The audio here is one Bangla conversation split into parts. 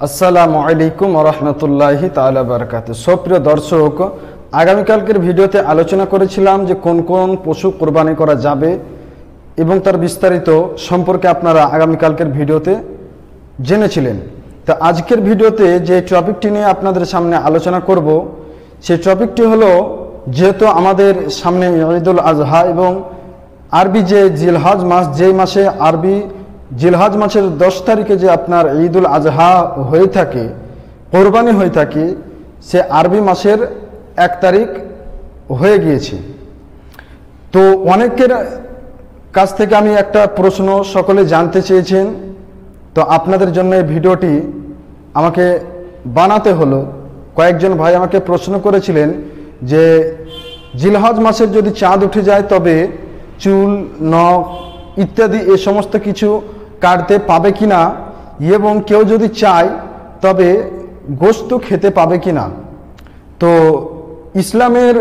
আসসালামু আলাইকুম ওয়া রাহমাতুল্লাহি তাআলা বারাকাতুহু। সুপ্রিয় দর্শক, আগামীকালকের ভিডিওতে আলোচনা করেছিলাম যে কোন কোন পশু কোরবানি করা যাবে এবং তার বিস্তারিত সম্পর্কে আপনারা আগামীকালকের ভিডিওতে জেনেছিলেন। তো আজকের ভিডিওতে যে টপিকটি নিয়ে আপনাদের সামনে আলোচনা করব সেই টপিকটি হলো, যেহেতু আমাদের সামনে ঈদুল আজহা এবং আরবি যে জিলহজ মাস, যেই মাসে আরবি জিলহজ মাসের 10 তারিখে যে আপনার ঈদুল আজহা হয়ে থাকে, কোরবানি হয়ে থাকে, সে আরবি মাসের 1 তারিখ হয়ে গিয়েছে। তো অনেকের কাছ থেকে আমি একটা প্রশ্ন সকলে জানতে চেয়েছেন, তো আপনাদের জন্য এই ভিডিওটি আমাকে বানাতে হলো। কয়েকজন ভাই আমাকে প্রশ্ন করেছিলেন যে জিলহজ মাসের যদি চাঁদ উঠে যায় তবে চুল, নখ ইত্যাদি এ সমস্ত কিছু কাটতে পাবে কিনা, এবং কেউ যদি চায় তবে গোশত খেতে পাবে কিনা। তো ইসলামের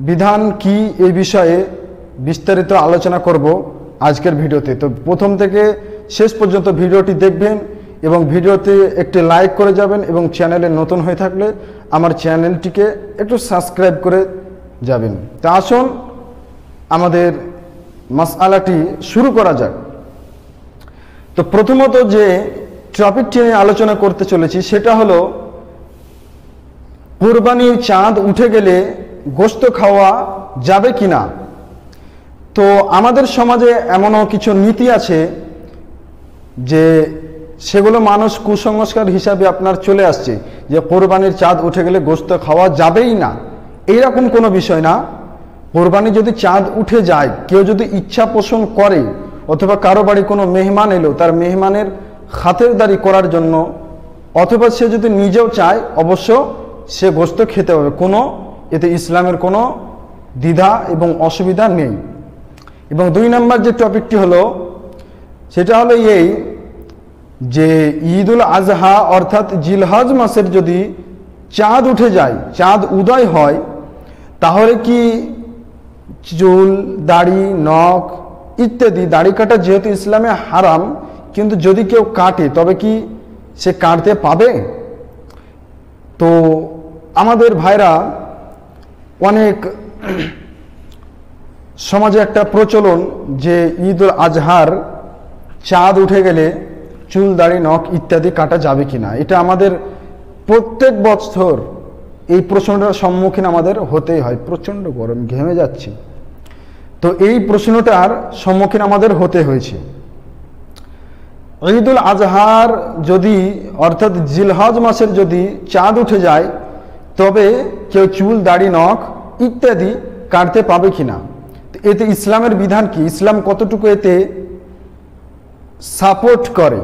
বিধান কি এই বিষয়ে বিস্তারিত আলোচনা করব আজকের ভিডিওতে। তো প্রথম থেকে শেষ পর্যন্ত ভিডিওটি দেখবেন এবং ভিডিওতে একটি লাইক করে যাবেন, এবং চ্যানেলে নতুন হয়ে থাকলে আমার চ্যানেলটিকে একটু সাবস্ক্রাইব করে যাবেন। তা আসুন আমাদের মাসআলাটি শুরু করা যাক। তো প্রথমত যে টপিকটি নিয়ে আলোচনা করতে চলেছি সেটা হলো, কুরবানির চাঁদ উঠে গেলে গোশত খাওয়া যাবে কিনা। তো আমাদের সমাজে এমনও কিছু নীতি আছে যে সেগুলো মানুষ কুসংস্কার হিসাবে আপনার চলে আসছে, যে কোরবানির চাঁদ উঠে গেলে গোশত খাওয়া যাবেই না। এইরকম কোনো বিষয় না। কোরবানি যদি চাঁদ উঠে যায়, কেউ যদি ইচ্ছা পোষণ করে, অথবা কারো বাড়ি কোনো মেহমান এলো, তার মেহমানের খাতিরদারি করার জন্য, অথবা সে যদি নিজেও চায়, অবশ্য সে গোশত খেতে হবে। এতে ইসলামের কোনো দ্বিধা এবং অসুবিধা নেই। এবং 2 নম্বর যে টপিকটি হলো সেটা হলো এই যে ঈদুল আজহা অর্থাৎ জিলহজ মাসের যদি চাঁদ উঠে যায়, চাঁদ উদয় হয়, তাহলে কি চুল, দাড়ি, নখ ইত্যাদি, দাড়ি কাটা যেহেতু ইসলামে হারাম, কিন্তু যদি কেউ কাটে তবে কি সে কাটতে পাবে? তো আমাদের ভাইরা অনেক সমাজে একটা প্রচলন যে ঈদুল আজহার চাঁদ উঠে গেলে চুল, দাড়ি, নখ ইত্যাদি কাটা যাবে কিনা। এটা আমাদের প্রত্যেক বছর এই প্রশ্নটার সম্মুখীন আমাদের হতেই হয়। প্রচণ্ড গরম, ঘেমে যাচ্ছে। তো এই প্রশ্নটার সম্মুখীন আমাদের হতে হয়েছে। ঈদুল আজহার যদি অর্থাৎ জিলহজ মাসের যদি চাঁদ উঠে যায় তবে কেউ চুল, দাড়ি, নখ ইত্যাদি কাটতে পাবে কিনা। এতে ইসলামের বিধান কি, ইসলাম কতটুকু এতে সাপোর্ট করে।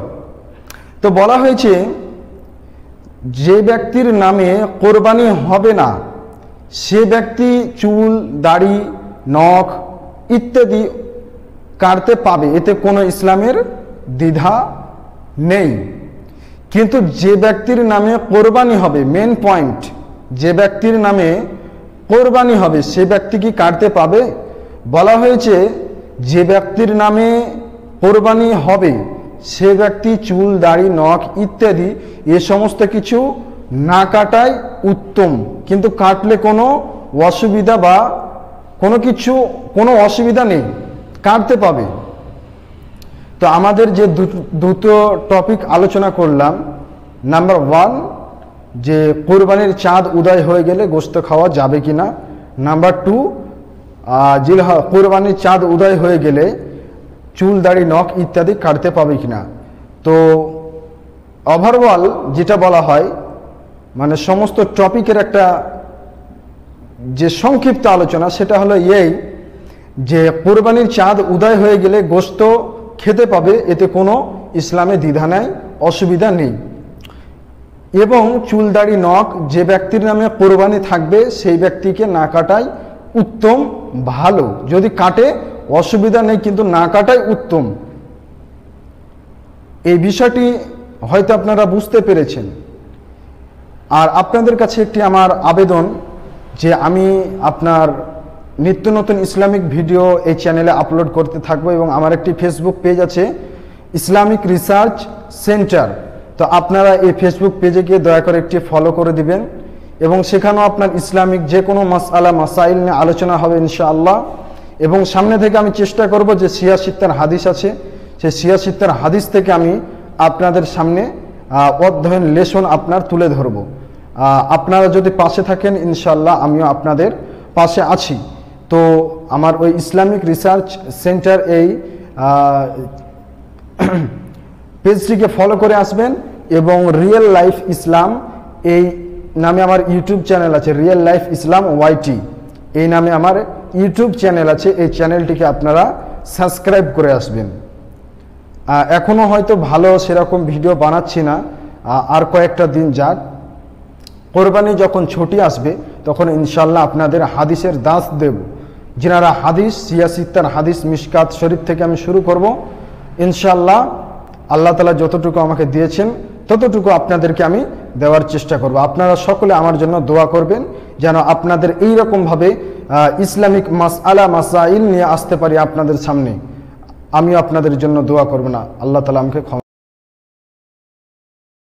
তো বলা হয়েছে, যে ব্যক্তির নামে কোরবানি হবে না সে ব্যক্তি চুল, দাড়ি, নখ ইত্যাদি কাটতে পাবে, এতে কোনো ইসলামের দ্বিধা নেই। কিন্তু যে ব্যক্তির নামে কোরবানি হবে, মেন পয়েন্ট, যে ব্যক্তির নামে কোরবানি হবে সে ব্যক্তি কি কাটতে পাবে? বলা হয়েছে, যে ব্যক্তির নামে কোরবানি হবে সে ব্যক্তি চুল, দাড়ি, নখ ইত্যাদি এ সমস্ত কিছু না কাটাই উত্তম, কিন্তু কাটলে কোনো অসুবিধা বা কোনো অসুবিধা নেই, কাটতে পাবে। তো আমাদের যে দুটো টপিক আলোচনা করলাম, নাম্বার 1 যে কোরবানির চাঁদ উদয় হয়ে গেলে গোশত খাওয়া যাবে কিনা, নাম্বার 2 কোরবানির চাঁদ উদয় হয়ে গেলে চুল, দাড়ি, নখ ইত্যাদি কাটতে পাবে কিনা। তো ওভারঅল যেটা বলা হয়, মানে সমস্ত টপিকের একটা যে সংক্ষিপ্ত আলোচনা, সেটা হলো এই যে কোরবানির চাঁদ উদয় হয়ে গেলে গোশত খেতে পাবে, এতে কোনো ইসলামে দ্বিধা নাই, অসুবিধা নেই। এবং চুল, দাড়ি, নখ যে ব্যক্তির নামে কোরবানি থাকবে সেই ব্যক্তিকে না কাটাই উত্তম, ভালো। যদি কাটে অসুবিধা নেই, কিন্তু না কাটাই উত্তম। এই বিষয়টি হয়তো আপনারা বুঝতে পেরেছেন। আর আপনাদের কাছে একটি আমার আবেদন, যে আমি আপনার নিত্য নতুন ইসলামিক ভিডিও এই চ্যানেলে আপলোড করতে থাকবো, এবং আমার একটি ফেসবুক পেজ আছে, ইসলামিক রিসার্চ সেন্টার। তো আপনারা এই ফেসবুক পেজে গিয়ে দয়া করে একটি ফলো করে দিবেন এবং সেখানেও আপনার ইসলামিক যে কোনো মাসআলা মাসাইল নিয়ে আলোচনা হবে ইনশাআল্লাহ। এবং সামনে থেকে আমি চেষ্টা করব যে সিয়াসিত্তার হাদিস আছে, সেই সিয়াসিত্তার হাদিস থেকে আমি আপনাদের সামনে অধ্যয়ন লেসন আপনার তুলে ধরব। আপনারা যদি পাশে থাকেন ইনশাআল্লাহ আমিও আপনাদের পাশে আছি। তো আমার ওই ইসলামিক রিসার্চ সেন্টার এই পেজটিকে ফলো করে আসবেন এবং রিয়েল লাইফ ইসলাম এই নামে আমার ইউটিউব চ্যানেল আছে, রিয়েল লাইফ ইসলাম ওয়াইটি এই নামে আমার ইউটিউব চ্যানেল আছে, এই চ্যানেলটিকে আপনারা সাবস্ক্রাইব করে আসবেন। এখনও হয়তো ভালো সেরকম ভিডিও বানাচ্ছি না, আর কয়েকটা দিন যাক, কোরবানি যখন ছুটি আসবে তখন ইনশাল্লাহ আপনাদের হাদিসের দাস দেব। যিনারা হাদিস সিয়াসিত্তার হাদিস মিশকাত শরীফ থেকে আমি শুরু করব ইনশাল্লাহ। আল্লাহ তাআলা যতটুকু আমাকে দিয়েছেন ততটুকু আপনাদেরকে আমি দেওয়ার চেষ্টা করব। আপনারা সকলে আমার জন্য দোয়া করবেন যেন আপনাদের এইরকমভাবে ইসলামিক মাসআলা মাসাইল নিয়ে আসতে পারি আপনাদের সামনে। আমিও আপনাদের জন্য দোয়া করব না, আল্লাহ তাআলা আমাকে